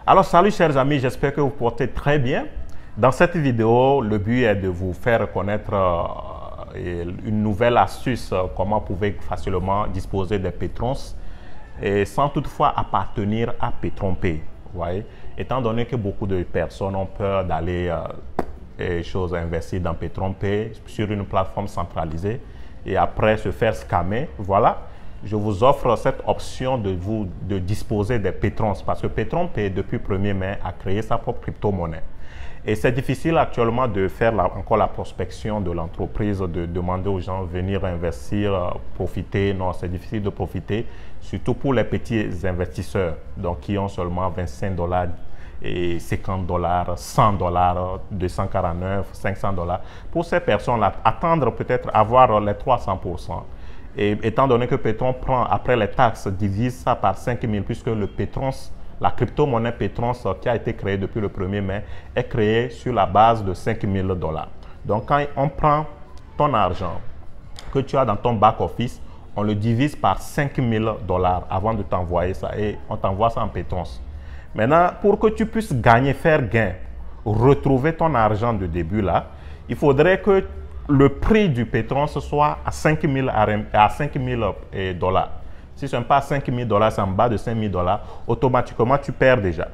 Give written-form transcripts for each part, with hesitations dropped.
Alors, salut chers amis, j'espère que vous portez très bien. Dans cette vidéo, le but est de vous faire connaître une nouvelle astuce, comment vous pouvez facilement disposer des pétrons et sans toutefois appartenir à PetronPay. Vous voyez? Étant donné que beaucoup de personnes ont peur d'aller investir dans PetronPay sur une plateforme centralisée et après se faire scammer, voilà. Je vous offre cette option de disposer des pétrons parce que PetronPay, depuis 1er mai, a créé sa propre crypto-monnaie. Et c'est difficile actuellement de faire encore la prospection de l'entreprise, de demander aux gens de venir investir, profiter. Non, c'est difficile de profiter, surtout pour les petits investisseurs, donc qui ont seulement 25 $, et 50 $, 100 $, 249, 500 $. Pour ces personnes-là, attendre peut-être avoir les 300%. Et étant donné que Petron prend, après les taxes, divise ça par 5 000, puisque le Petrons, la crypto-monnaie Petrons qui a été créée depuis le 1er mai, est créée sur la base de 5 000 $. Donc, quand on prend ton argent que tu as dans ton back-office, on le divise par 5 000 $ avant de t'envoyer ça et on t'envoie ça en Petrons. Maintenant, pour que tu puisses gagner, faire gain, retrouver ton argent de début là, il faudrait que le prix du pétrole soit à 5 000 $. Si ce n'est pas à 5 000 $, c'est en bas de 5 000 $, automatiquement tu perds déjà.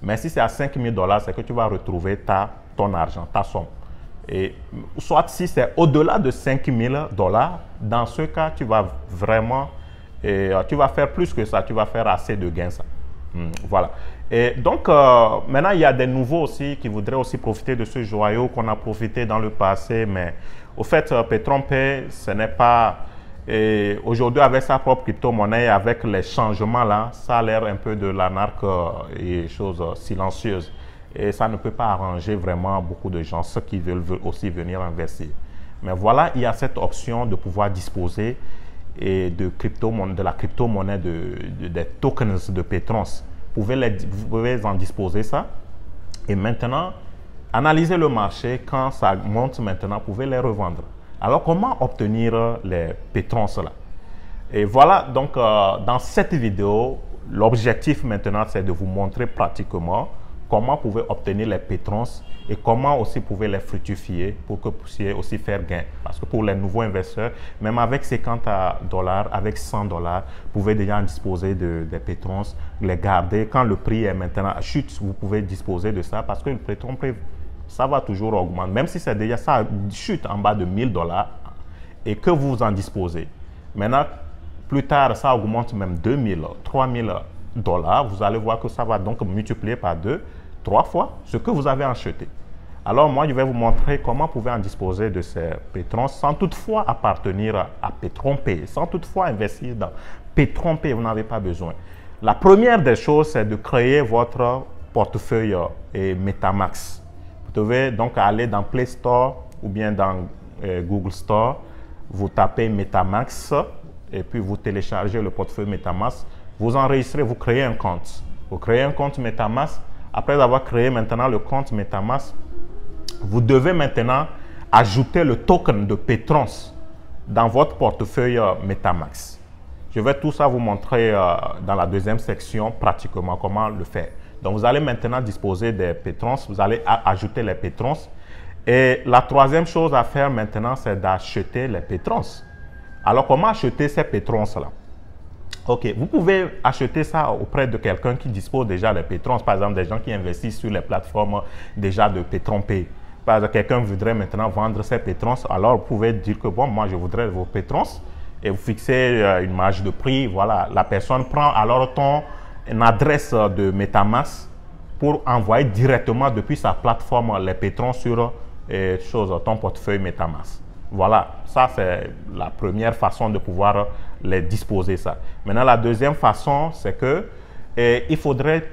Mais si c'est à 5 000 $, c'est que tu vas retrouver ton argent, ta somme. Et soit si c'est au-delà de 5 000 $, dans ce cas, tu vas vraiment, tu vas faire plus que ça, tu vas faire assez de gains. Ça. Voilà. Et donc, maintenant, il y a des nouveaux aussi qui voudraient aussi profiter de ce joyau qu'on a profité dans le passé. Mais au fait, PetronPay, ce n'est pas... Aujourd'hui, avec sa propre crypto-monnaie, avec les changements là, ça a l'air un peu de l'anarque et choses silencieuses. Et ça ne peut pas arranger vraiment beaucoup de gens, ceux qui veulent aussi venir investir. Mais voilà, il y a cette option de pouvoir disposer de la crypto-monnaie, des tokens de Petrons. Vous pouvez en disposer ça. Et maintenant, analysez le marché. Quand ça monte maintenant, vous pouvez les revendre. Alors, comment obtenir les pétrons là? Et voilà, donc, dans cette vidéo, l'objectif maintenant, c'est de vous montrer pratiquement comment vous pouvez obtenir les pétrons et comment aussi vous pouvez les fructifier pour que vous puissiez aussi faire gain. Parce que pour les nouveaux investisseurs, même avec 50 $, avec 100 $, vous pouvez déjà en disposer des pétrons, les garder. Quand le prix est maintenant chute, vous pouvez disposer de ça parce que le pétron, ça va toujours augmenter. Même si c'est déjà ça chute en bas de 1 000 $ et que vous en disposez. Maintenant, plus tard, ça augmente même 2 000, 3 000 $. Vous allez voir que ça va donc multiplier par 2, 3 fois ce que vous avez acheté. Alors moi, je vais vous montrer comment vous pouvez en disposer de ces pétrons sans toutefois appartenir à PetronPay, sans toutefois investir dans PetronPay, vous n'avez pas besoin. La première des choses, c'est de créer votre portefeuille et Metamask. Vous devez donc aller dans Play Store ou bien dans Google Store, vous tapez Metamask et puis vous téléchargez le portefeuille Metamask, vous enregistrez, vous créez un compte. Vous créez un compte Metamask. Après avoir créé maintenant le compte Metamask, vous devez maintenant ajouter le token de Petrons dans votre portefeuille Metamask. Je vais tout ça vous montrer dans la deuxième section pratiquement comment le faire. Donc vous allez maintenant disposer des Petrons, vous allez ajouter les Petrons. Et la troisième chose à faire maintenant, c'est d'acheter les Petrons. Alors comment acheter ces Petrons là? Ok, vous pouvez acheter ça auprès de quelqu'un qui dispose déjà des pétrons, par exemple des gens qui investissent sur les plateformes déjà de PetronPay. Par exemple, quelqu'un voudrait maintenant vendre ses pétrons, alors vous pouvez dire que bon, moi je voudrais vos pétrons et vous fixez une marge de prix. Voilà, la personne prend alors ton adresse de Metamask pour envoyer directement depuis sa plateforme les pétrons sur ton portefeuille Metamask. Voilà, ça c'est la première façon de pouvoir les disposer ça. Maintenant, la deuxième façon, c'est que il faudrait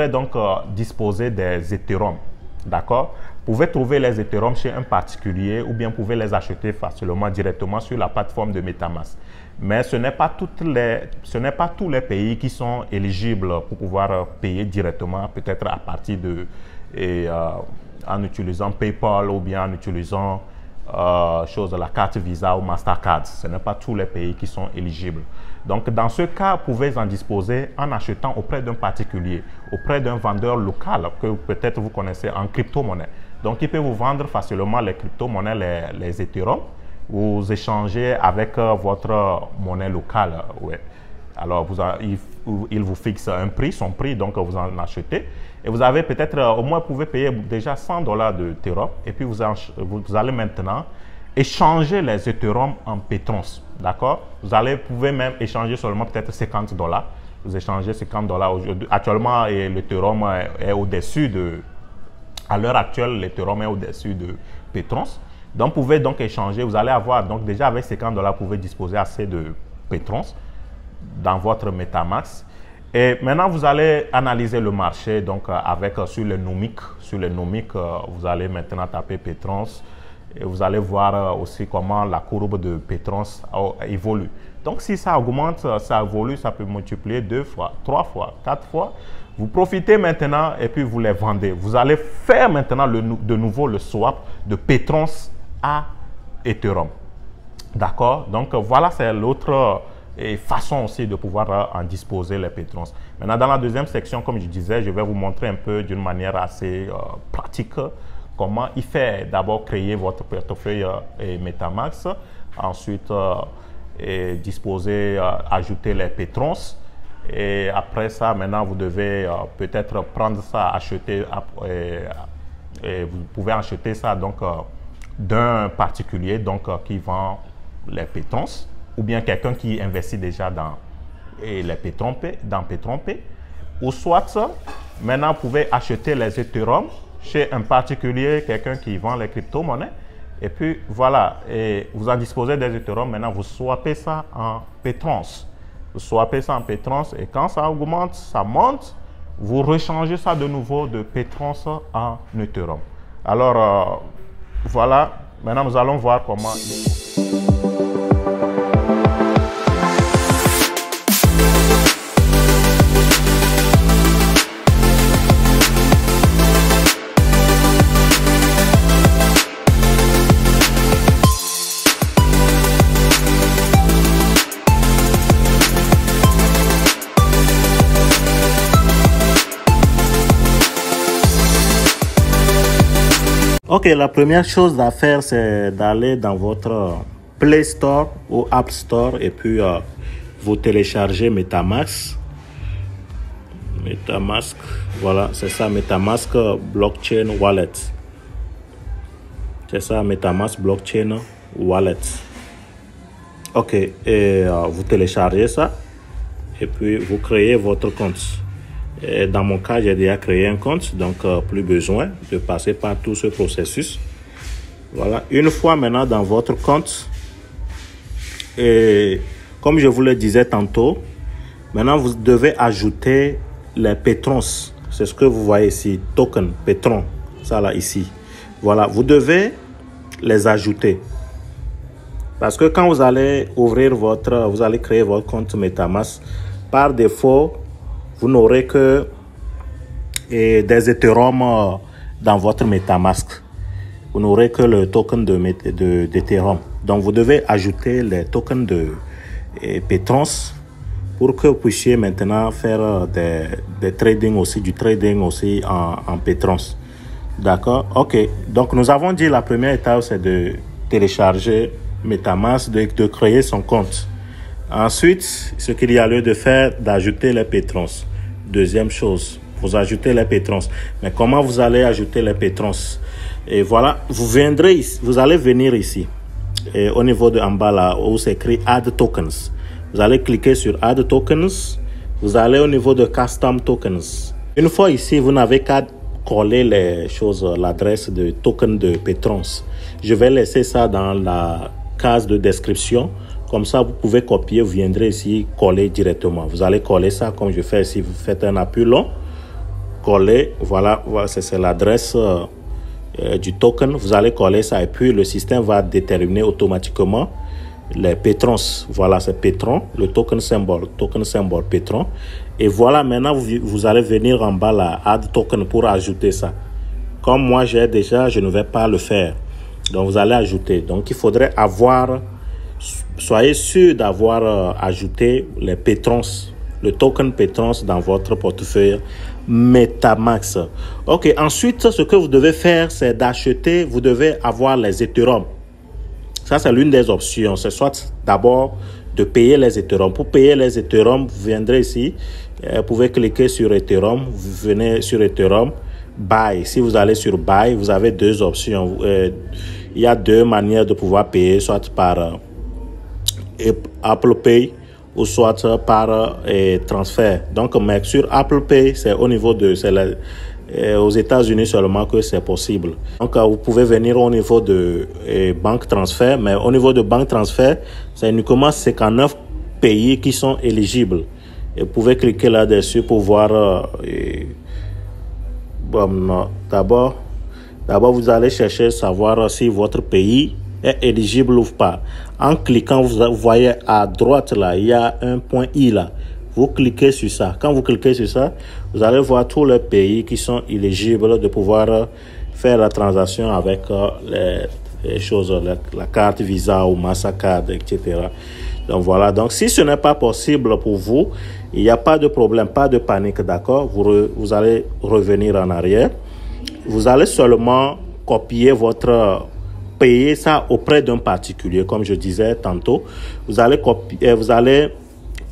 donc disposer des Ethereum. D'accord? Vous pouvez trouver les Ethereum chez un particulier ou bien vous pouvez les acheter facilement directement sur la plateforme de Metamask. Mais ce n'est pas tous les pays qui sont éligibles pour pouvoir payer directement, peut-être à partir de en utilisant PayPal ou bien en utilisant la carte Visa ou Mastercard. Ce n'est pas tous les pays qui sont éligibles. Donc, dans ce cas, vous pouvez en disposer en achetant auprès d'un particulier, auprès d'un vendeur local que peut-être vous connaissez en crypto-monnaie. Donc, il peut vous vendre facilement les crypto-monnaies, les Ethereum. Vous échangez avec votre monnaie locale. Ouais. Alors, il vous fixe un prix, son prix, donc vous en achetez. Et vous avez peut-être, au moins, vous pouvez payer déjà $100 de Ethereum. Et puis, vous allez maintenant échanger les Ethereum en Pétrons. D'accord? Vous pouvez même échanger seulement peut-être $50. Vous échangez $50 aujourd'hui. Actuellement, l'Ethereum est au-dessus de... À l'heure actuelle, l'Ethereum est au-dessus de Pétrons. Donc, vous pouvez donc échanger. Vous allez avoir, donc déjà avec $50, vous pouvez disposer assez de Pétrons dans votre MetaMask. Et maintenant, vous allez analyser le marché donc sur le Nomic. Sur le Nomic, vous allez maintenant taper Pétrons et vous allez voir aussi comment la courbe de Pétrons évolue. Donc, si ça augmente, ça évolue, ça peut multiplier 2 fois, 3 fois, 4 fois. Vous profitez maintenant et puis vous les vendez. Vous allez faire maintenant de nouveau le swap de Pétrons à Ethereum. D'accord? Donc, voilà, c'est l'autre façon aussi de pouvoir en disposer les Pétrons. Maintenant, dans la deuxième section, comme je disais, je vais vous montrer un peu d'une manière assez pratique comment il fait d'abord créer votre portefeuille MetaMask, ensuite disposer, ajouter les Pétrons. Et après ça, maintenant, vous devez peut-être prendre ça, acheter, et vous pouvez acheter ça donc d'un particulier donc, qui vend les Pétrons, ou bien quelqu'un qui investit déjà dans les Pétrons, ou soit maintenant vous pouvez acheter les Ethereum chez un particulier, quelqu'un qui vend les crypto-monnaies, et puis voilà, et vous en disposez des Ethereum, maintenant vous swappez ça en Pétrons. Vous swappez ça en Pétrons et quand ça augmente, ça monte, vous rechangez ça de nouveau de Pétrons en Ethereum. Alors voilà, maintenant nous allons voir comment... Ok, la première chose à faire, c'est d'aller dans votre Play Store ou App Store et puis vous téléchargez MetaMask. MetaMask, voilà, c'est ça, MetaMask Blockchain Wallet. C'est ça, MetaMask Blockchain Wallet. Ok, et vous téléchargez ça et puis vous créez votre compte. Et dans mon cas, j'ai déjà créé un compte, donc plus besoin de passer par tout ce processus. Voilà, une fois maintenant dans votre compte, et comme je vous le disais tantôt, maintenant vous devez ajouter les Pétrons. C'est ce que vous voyez ici, token, Pétron, ça là ici. Voilà, vous devez les ajouter. Parce que quand vous allez vous allez créer votre compte MetaMask, par défaut, vous n'aurez que des Ethereum dans votre MetaMask. Vous n'aurez que le token d'Ethereum. Donc, vous devez ajouter les tokens de Pétrons pour que vous puissiez maintenant faire du trading aussi en Pétrons. D'accord? Ok. Donc, nous avons dit la première étape, c'est de télécharger MetaMask, de créer son compte. Ensuite, ce qu'il y a lieu de faire, d'ajouter les Pétrons. Deuxième chose, vous ajoutez les Pétrons. Mais comment vous allez ajouter les Pétrons? Et voilà, vous allez venir ici. Et au niveau de en bas là, où c'est écrit Add Tokens. Vous allez cliquer sur Add Tokens. Vous allez au niveau de Custom Tokens. Une fois ici, vous n'avez qu'à coller les choses, l'adresse de token de Pétrons. Je vais laisser ça dans la case de description. Comme ça, vous pouvez copier, vous viendrez ici, coller directement. Vous allez coller ça comme je fais ici. Vous faites un appui long, coller, voilà c'est l'adresse du token. Vous allez coller ça et puis le système va déterminer automatiquement les Pétrons. Voilà, c'est Pétron, le token symbole Pétron. Et voilà, maintenant, vous allez venir en bas là, Add Token pour ajouter ça. Comme moi, j'ai déjà, je ne vais pas le faire. Donc, vous allez ajouter. Donc, il faudrait avoir, soyez sûr d'avoir ajouté les Pétrons, le token Pétrons dans votre portefeuille MetaMask. OK, ensuite, ce que vous devez faire, c'est d'acheter, vous devez avoir les Ethereum. Ça, c'est l'une des options. C'est soit d'abord de payer les Ethereum. Pour payer les Ethereum, vous viendrez ici, vous pouvez cliquer sur Ethereum, vous venez sur Ethereum, Buy. Si vous allez sur Buy, vous avez deux options. Il y a deux manières de pouvoir payer, soit par Apple Pay ou soit par transfert. Donc, mais sur Apple Pay, c'est au niveau de... aux États-Unis seulement que c'est possible. Donc, vous pouvez venir au niveau de banque transfert, mais au niveau de banque transfert, c'est uniquement 59 pays qui sont éligibles. Et vous pouvez cliquer là-dessus pour voir... Bon, d'abord, vous allez chercher à savoir si votre pays est éligible ou pas. En cliquant, vous voyez à droite là, il y a un point I là. Vous cliquez sur ça. Quand vous cliquez sur ça, vous allez voir tous les pays qui sont éligibles de pouvoir faire la transaction avec les choses, la carte Visa ou Mastercard, etc. Donc voilà. Donc si ce n'est pas possible pour vous, il n'y a pas de problème, pas de panique, d'accord? Vous allez revenir en arrière. Vous allez seulement copier payer ça auprès d'un particulier, comme je disais tantôt. Vous allez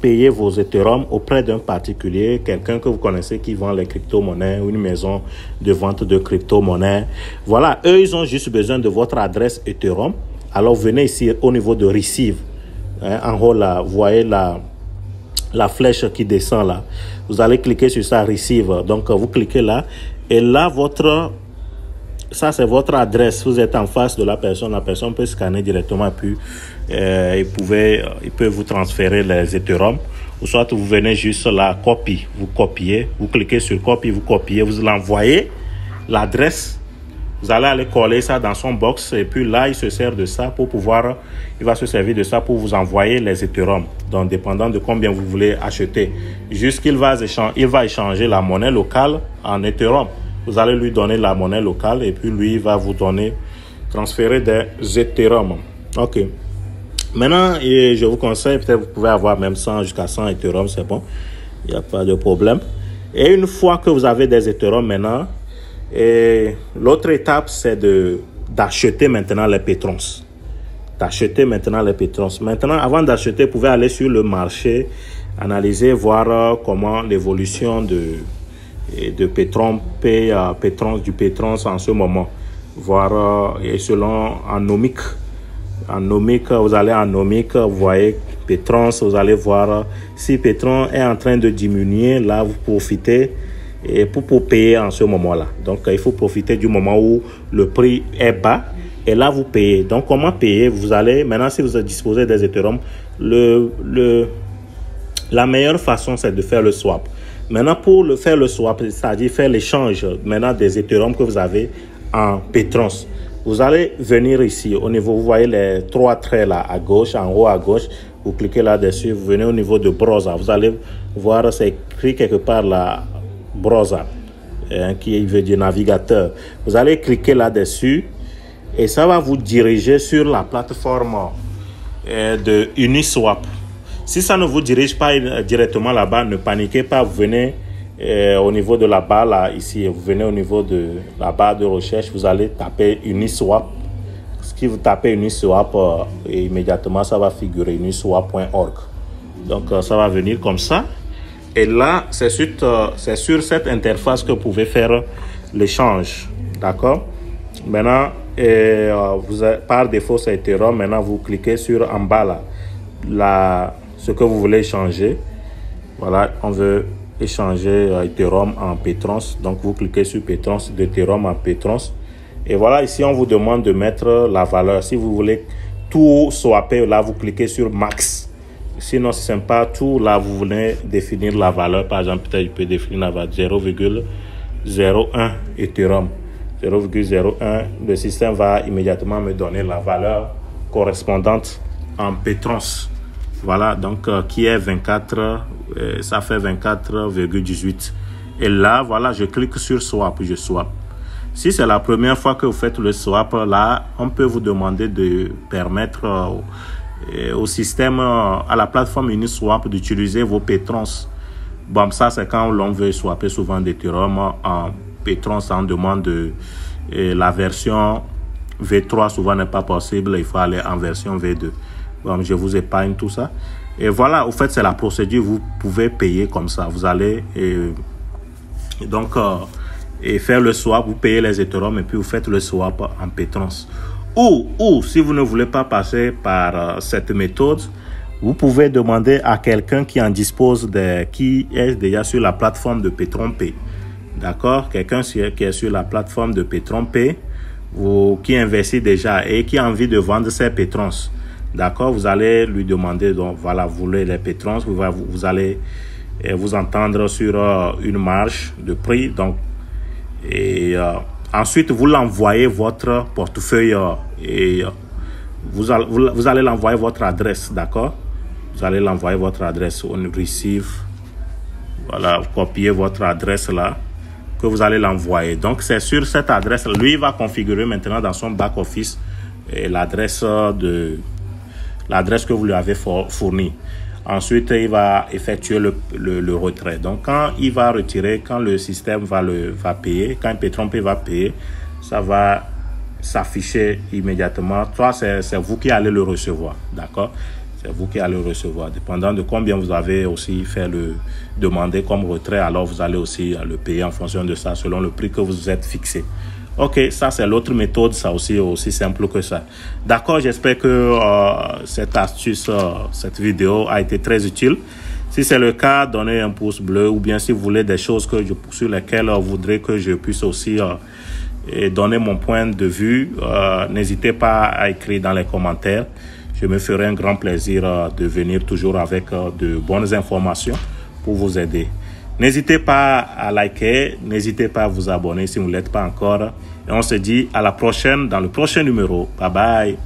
payer vos Ethereum auprès d'un particulier, quelqu'un que vous connaissez qui vend les crypto-monnaies ou une maison de vente de crypto-monnaies. Voilà, eux, ils ont juste besoin de votre adresse Ethereum. Alors, venez ici au niveau de Receive. En haut, là, vous voyez la flèche qui descend là. Vous allez cliquer sur ça, Receive. Donc, vous cliquez là. Et là, ça, c'est votre adresse. Vous êtes en face de la personne peut scanner directement, puis il peut vous transférer les Ethereum. Ou soit vous venez juste là, copie, vous copiez, vous cliquez sur copie, vous copiez, vous l'envoyez, l'adresse, vous allez aller coller ça dans son box, et puis là, il se sert de ça il va se servir de ça pour vous envoyer les Ethereum. Donc, dépendant de combien vous voulez acheter, il va échanger la monnaie locale en Ethereum. Vous allez lui donner la monnaie locale et puis lui va vous transférer des Ethereum. OK. Maintenant, je vous conseille, peut-être vous pouvez avoir même 100 jusqu'à 100 Ethereum, c'est bon. Il n'y a pas de problème. Et une fois que vous avez des Ethereum maintenant, l'autre étape, c'est d'acheter maintenant les Pétrons. Maintenant, avant d'acheter, vous pouvez aller sur le marché, analyser, voir comment l'évolution de Pétrons en ce moment, voir et selon en Nomic, vous allez en Nomic, vous voyez Pétrons, vous allez voir si Pétron est en train de diminuer, là vous profitez et pour payer en ce moment-là. Donc il faut profiter du moment où le prix est bas et là vous payez. Donc comment payer? Vous allez maintenant, si vous disposez des Ethereum, la meilleure façon c'est de faire le swap. Maintenant, pour faire le swap, c'est-à-dire faire l'échange maintenant des Ethereum que vous avez en Pétrons, vous allez venir ici au niveau, vous voyez les trois traits là à gauche, en haut à gauche, vous cliquez là-dessus, vous venez au niveau de browser, vous allez voir, c'est écrit quelque part là, browser, qui veut dire navigateur. Vous allez cliquer là-dessus et ça va vous diriger sur la plateforme de Uniswap. Si ça ne vous dirige pas directement là-bas, ne paniquez pas, vous venez au niveau de la barre là, ici, vous venez au niveau de la barre de recherche, vous allez taper Uniswap. Si vous tapez Uniswap, immédiatement ça va figurer uniswap.org. Donc ça va venir comme ça. Et là, c'est sur cette interface que vous pouvez faire l'échange. D'accord? Maintenant, par défaut, c'est Ethereum. Maintenant, vous cliquez sur en bas là, ce que vous voulez échanger. Voilà, on veut échanger Ethereum en Pétrons. Donc, vous cliquez sur Pétrons, d'Ethereum en Pétrons. Et voilà, ici, on vous demande de mettre la valeur. Si vous voulez tout swapper, là, vous cliquez sur Max. Sinon, si ce n'est pas tout, là, vous voulez définir la valeur. Par exemple, peut-être, je peux définir la valeur 0,01 Ethereum. 0,01. Le système va immédiatement me donner la valeur correspondante en Pétrons. Voilà, donc qui est 24, ça fait 24,18. Et là, voilà, je clique sur Swap, je swap. Si c'est la première fois que vous faites le swap, là, on peut vous demander de permettre au système, à la plateforme Uniswap d'utiliser vos Patrons. Bon, ça, c'est quand l'on veut swapper souvent d'Ethereum en Patrons, on demande la version V3, souvent n'est pas possible, il faut aller en version V2. Bon, je vous épargne tout ça. Et voilà, au fait, c'est la procédure, vous pouvez payer comme ça. Vous allez et faire le swap, vous payez les Ethereum et puis vous faites le swap en Patrons. Ou si vous ne voulez pas passer par cette méthode, vous pouvez demander à quelqu'un qui en dispose, qui est déjà sur la plateforme de PatronPay. D'accord? Quelqu'un qui est sur la plateforme de PatronPay, qui investit déjà et qui a envie de vendre ses Patrons. D'accord? Vous allez lui demander, donc voilà, vous voulez les Patrons, vous allez vous entendre sur une marge de prix. Donc, ensuite, vous l'envoyez votre portefeuille et vous allez l'envoyer votre adresse, d'accord? Vous allez l'envoyer votre adresse, on receive. Voilà, vous copiez votre adresse là, que vous allez l'envoyer. Donc, c'est sur cette adresse, lui, il va configurer maintenant dans son back-office l'adresse que vous lui avez fournie. Ensuite, il va effectuer le retrait. Donc, quand il va retirer, quand le système va payer, quand PatronPay va payer, ça va s'afficher immédiatement. Soit c'est vous qui allez le recevoir, d'accord? C'est vous qui allez le recevoir. Dépendant de combien vous avez aussi fait demander comme retrait, alors vous allez aussi le payer en fonction de ça, selon le prix que vous êtes fixé. Ok, ça c'est l'autre méthode, ça aussi simple que ça. D'accord, j'espère que cette astuce, cette vidéo a été très utile. Si c'est le cas, donnez un pouce bleu, ou bien si vous voulez des choses sur lesquelles vous voudrez que je puisse aussi donner mon point de vue, n'hésitez pas à écrire dans les commentaires. Je me ferai un grand plaisir de venir toujours avec de bonnes informations pour vous aider. N'hésitez pas à liker, n'hésitez pas à vous abonner si vous ne l'êtes pas encore. Et on se dit à la prochaine dans le prochain numéro. Bye bye.